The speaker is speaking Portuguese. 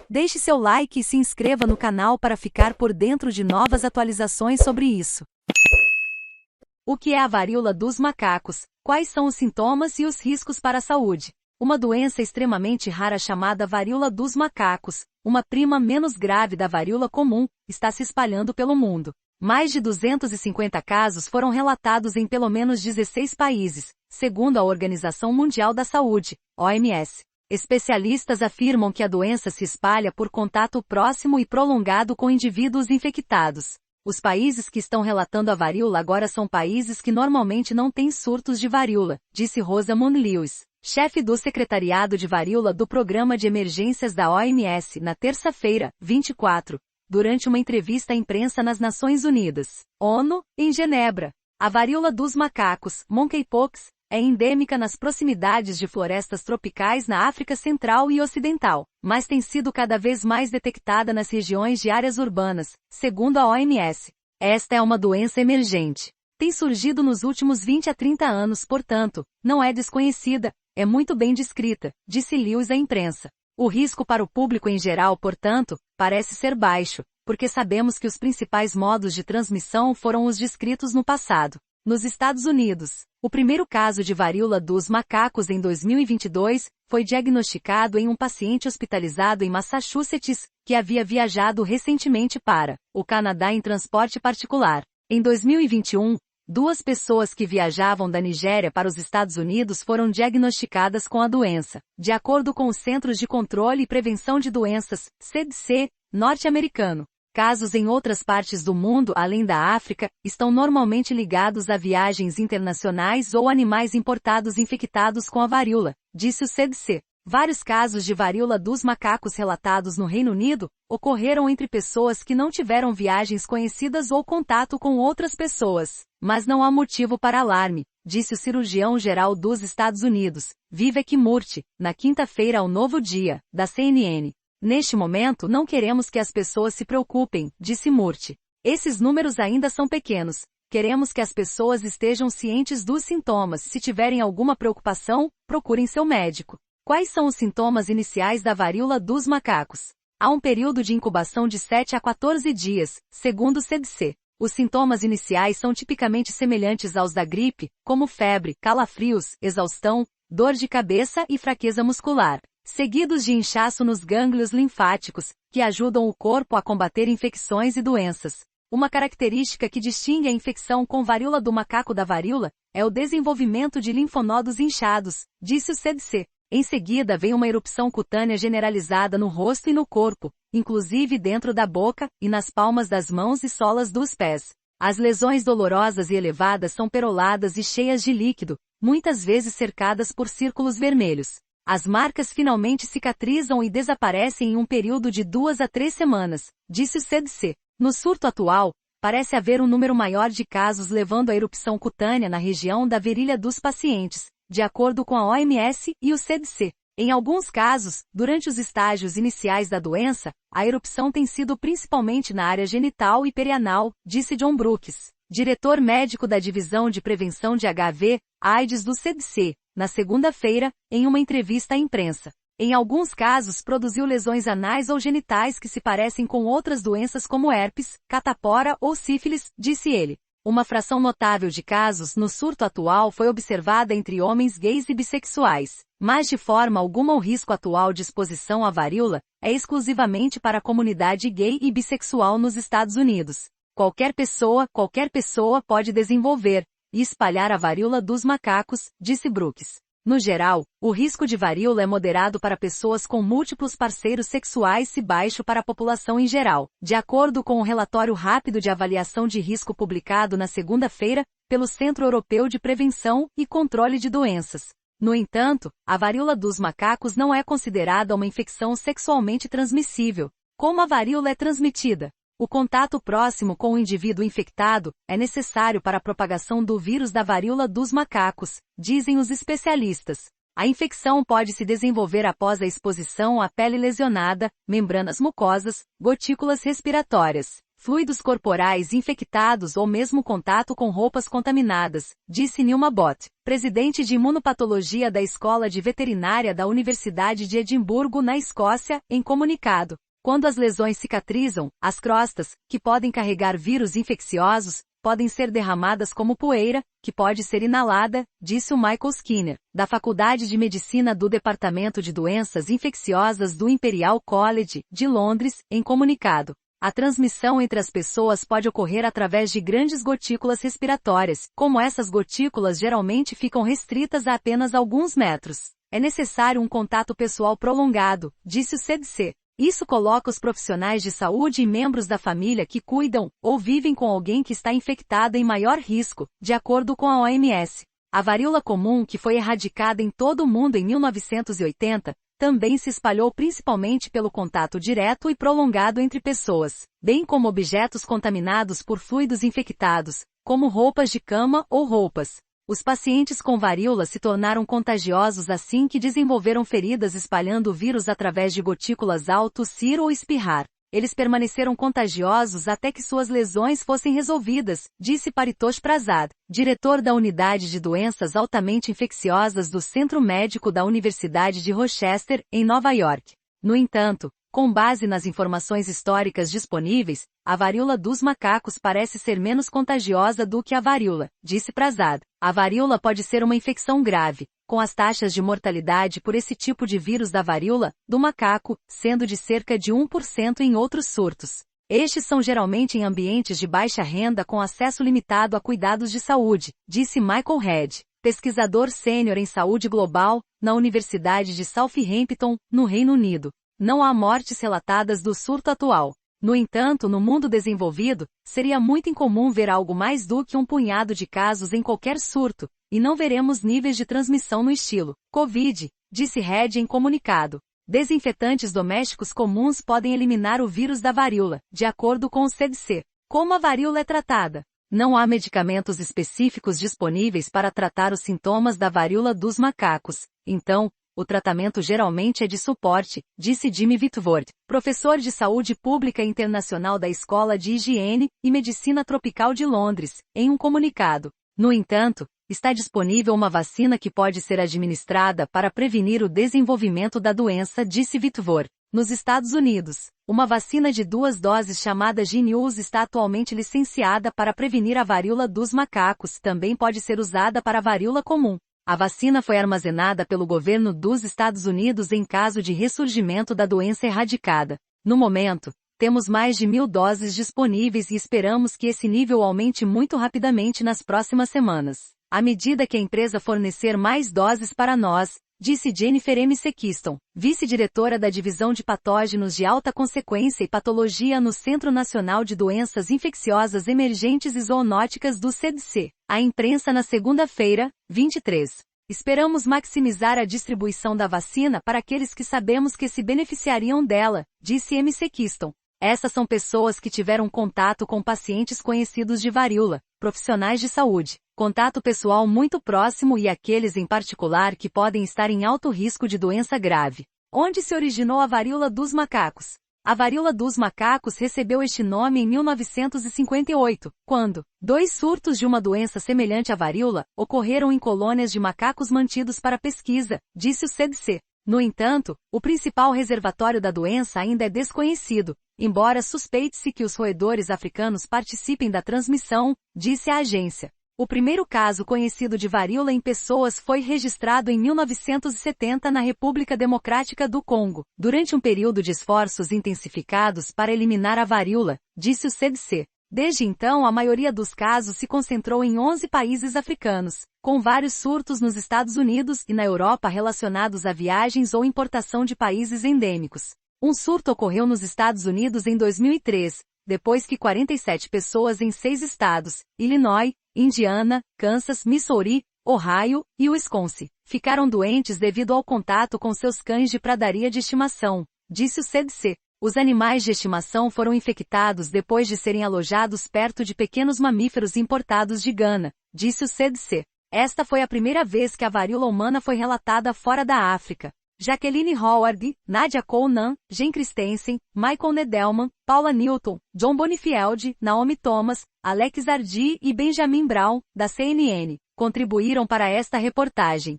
Deixe seu like e se inscreva no canal para ficar por dentro de novas atualizações sobre isso. O que é a varíola dos macacos? Quais são os sintomas e os riscos para a saúde? Uma doença extremamente rara chamada varíola dos macacos, uma prima menos grave da varíola comum, está se espalhando pelo mundo. Mais de 250 casos foram relatados em pelo menos 16 países, segundo a Organização Mundial da Saúde, OMS. Especialistas afirmam que a doença se espalha por contato próximo e prolongado com indivíduos infectados. Os países que estão relatando a varíola agora são países que normalmente não têm surtos de varíola, disse Rosamund Lewis, chefe do Secretariado de Varíola do Programa de Emergências da OMS, na terça-feira, 24, durante uma entrevista à imprensa nas Nações Unidas, ONU, em Genebra. A varíola dos macacos, monkeypox, é endêmica nas proximidades de florestas tropicais na África Central e Ocidental, mas tem sido cada vez mais detectada nas regiões de áreas urbanas, segundo a OMS. Esta é uma doença emergente. Tem surgido nos últimos 20 a 30 anos, portanto, não é desconhecida, é muito bem descrita, disse Lewis à imprensa. O risco para o público em geral, portanto, parece ser baixo, porque sabemos que os principais modos de transmissão foram os descritos no passado. Nos Estados Unidos, o primeiro caso de varíola dos macacos em 2022 foi diagnosticado em um paciente hospitalizado em Massachusetts, que havia viajado recentemente para o Canadá em transporte particular. Em 2021, 2 pessoas que viajavam da Nigéria para os Estados Unidos foram diagnosticadas com a doença, de acordo com os Centros de Controle e Prevenção de Doenças, CDC, norte-americano. Casos em outras partes do mundo além da África, estão normalmente ligados a viagens internacionais ou animais importados infectados com a varíola, disse o CDC. Vários casos de varíola dos macacos relatados no Reino Unido ocorreram entre pessoas que não tiveram viagens conhecidas ou contato com outras pessoas. Mas não há motivo para alarme, disse o cirurgião-geral dos Estados Unidos, Vivek Murthy, na quinta-feira ao Novo Dia, da CNN. Neste momento não queremos que as pessoas se preocupem, disse Murthy. Esses números ainda são pequenos. Queremos que as pessoas estejam cientes dos sintomas. Se tiverem alguma preocupação, procurem seu médico. Quais são os sintomas iniciais da varíola dos macacos? Há um período de incubação de 7 a 14 dias, segundo o CDC. Os sintomas iniciais são tipicamente semelhantes aos da gripe, como febre, calafrios, exaustão, dor de cabeça e fraqueza muscular, seguidos de inchaço nos gânglios linfáticos, que ajudam o corpo a combater infecções e doenças. Uma característica que distingue a infecção com varíola do macaco da varíola é o desenvolvimento de linfonodos inchados, disse o CDC. Em seguida vem uma erupção cutânea generalizada no rosto e no corpo, inclusive dentro da boca e nas palmas das mãos e solas dos pés. As lesões dolorosas e elevadas são peroladas e cheias de líquido, muitas vezes cercadas por círculos vermelhos. As marcas finalmente cicatrizam e desaparecem em um período de 2 a 3 semanas, disse o CDC. No surto atual, parece haver um número maior de casos levando à erupção cutânea na região da virilha dos pacientes, de acordo com a OMS e o CDC. Em alguns casos, durante os estágios iniciais da doença, a erupção tem sido principalmente na área genital e perianal, disse John Brooks, diretor médico da Divisão de Prevenção de HIV/AIDS do CDC, na segunda-feira, em uma entrevista à imprensa. Em alguns casos produziu lesões anais ou genitais que se parecem com outras doenças como herpes, catapora ou sífilis, disse ele. Uma fração notável de casos no surto atual foi observada entre homens gays e bissexuais, mas de forma alguma o risco atual de exposição à varíola é exclusivamente para a comunidade gay e bissexual nos Estados Unidos. Qualquer pessoa pode desenvolver e espalhar a varíola dos macacos, disse Brooks. No geral, o risco de varíola é moderado para pessoas com múltiplos parceiros sexuais e baixo para a população em geral, de acordo com o relatório rápido de avaliação de risco publicado na segunda-feira, pelo Centro Europeu de Prevenção e Controle de Doenças. No entanto, a varíola dos macacos não é considerada uma infecção sexualmente transmissível. Como a varíola é transmitida? O contato próximo com o indivíduo infectado é necessário para a propagação do vírus da varíola dos macacos, dizem os especialistas. A infecção pode se desenvolver após a exposição à pele lesionada, membranas mucosas, gotículas respiratórias, fluidos corporais infectados ou mesmo contato com roupas contaminadas, disse Nilma Bott, presidente de imunopatologia da Escola de Veterinária da Universidade de Edimburgo, na Escócia, em comunicado. Quando as lesões cicatrizam, as crostas, que podem carregar vírus infecciosos, podem ser derramadas como poeira, que pode ser inalada, disse o Michael Skinner, da Faculdade de Medicina do Departamento de Doenças Infecciosas do Imperial College, de Londres, em comunicado. A transmissão entre as pessoas pode ocorrer através de grandes gotículas respiratórias, como essas gotículas geralmente ficam restritas a apenas alguns metros. É necessário um contato pessoal prolongado, disse o CDC. Isso coloca os profissionais de saúde e membros da família que cuidam ou vivem com alguém que está infectado em maior risco, de acordo com a OMS. A varíola comum, que foi erradicada em todo o mundo em 1980, também se espalhou principalmente pelo contato direto e prolongado entre pessoas, bem como objetos contaminados por fluidos infectados, como roupas de cama ou roupas. Os pacientes com varíola se tornaram contagiosos assim que desenvolveram feridas espalhando o vírus através de gotículas ao tossir ou espirrar. Eles permaneceram contagiosos até que suas lesões fossem resolvidas, disse Paritosh Prasad, diretor da Unidade de Doenças Altamente Infecciosas do Centro Médico da Universidade de Rochester, em Nova York. No entanto, com base nas informações históricas disponíveis, a varíola dos macacos parece ser menos contagiosa do que a varíola, disse Prasad. A varíola pode ser uma infecção grave, com as taxas de mortalidade por esse tipo de vírus da varíola do macaco sendo de cerca de 1% em outros surtos. Estes são geralmente em ambientes de baixa renda com acesso limitado a cuidados de saúde, disse Michael Head, pesquisador sênior em saúde global, na Universidade de Southampton, no Reino Unido. Não há mortes relatadas do surto atual. No entanto, no mundo desenvolvido, seria muito incomum ver algo mais do que um punhado de casos em qualquer surto, e não veremos níveis de transmissão no estilo Covid, disse Head em comunicado. Desinfetantes domésticos comuns podem eliminar o vírus da varíola, de acordo com o CDC. Como a varíola é tratada? Não há medicamentos específicos disponíveis para tratar os sintomas da varíola dos macacos. Então, o tratamento geralmente é de suporte, disse Jimmy Whitworth, professor de saúde pública internacional da Escola de Higiene e Medicina Tropical de Londres, em um comunicado. No entanto, está disponível uma vacina que pode ser administrada para prevenir o desenvolvimento da doença, disse Whitworth. Nos Estados Unidos, uma vacina de 2 doses chamada Jynneos está atualmente licenciada para prevenir a varíola dos macacos, também pode ser usada para a varíola comum. A vacina foi armazenada pelo governo dos Estados Unidos em caso de ressurgimento da doença erradicada. No momento, temos mais de 1.000 doses disponíveis e esperamos que esse nível aumente muito rapidamente nas próximas semanas. À medida que a empresa fornecer mais doses para nós, disse Jennifer M. Sekiston, vice-diretora da Divisão de Patógenos de Alta Consequência e Patologia no Centro Nacional de Doenças Infecciosas Emergentes e Zoonóticas do CDC, à imprensa na segunda-feira, 23. Esperamos maximizar a distribuição da vacina para aqueles que sabemos que se beneficiariam dela, disse M. Sekiston. Essas são pessoas que tiveram contato com pacientes conhecidos de varíola, profissionais de saúde, contato pessoal muito próximo e aqueles em particular que podem estar em alto risco de doença grave. Onde se originou a varíola dos macacos? A varíola dos macacos recebeu este nome em 1958, quando 2 surtos de uma doença semelhante à varíola ocorreram em colônias de macacos mantidos para pesquisa, disse o CDC. No entanto, o principal reservatório da doença ainda é desconhecido, embora suspeite-se que os roedores africanos participem da transmissão, disse a agência. O primeiro caso conhecido de varíola em pessoas foi registrado em 1970 na República Democrática do Congo, durante um período de esforços intensificados para eliminar a varíola, disse o CDC. Desde então, a maioria dos casos se concentrou em 11 países africanos, com vários surtos nos Estados Unidos e na Europa relacionados a viagens ou importação de países endêmicos. Um surto ocorreu nos Estados Unidos em 2003, depois que 47 pessoas em 6 estados, Illinois, Indiana, Kansas, Missouri, Ohio e Wisconsin, ficaram doentes devido ao contato com seus cães de pradaria de estimação, disse o CDC. Os animais de estimação foram infectados depois de serem alojados perto de pequenos mamíferos importados de Gana, disse o CDC. Esta foi a primeira vez que a varíola humana foi relatada fora da África. Jacqueline Howard, Nadia Conan, Jen Christensen, Michael Nedelman, Paula Newton, John Bonifield, Naomi Thomas, Alex Ardi e Benjamin Brown, da CNN, contribuíram para esta reportagem.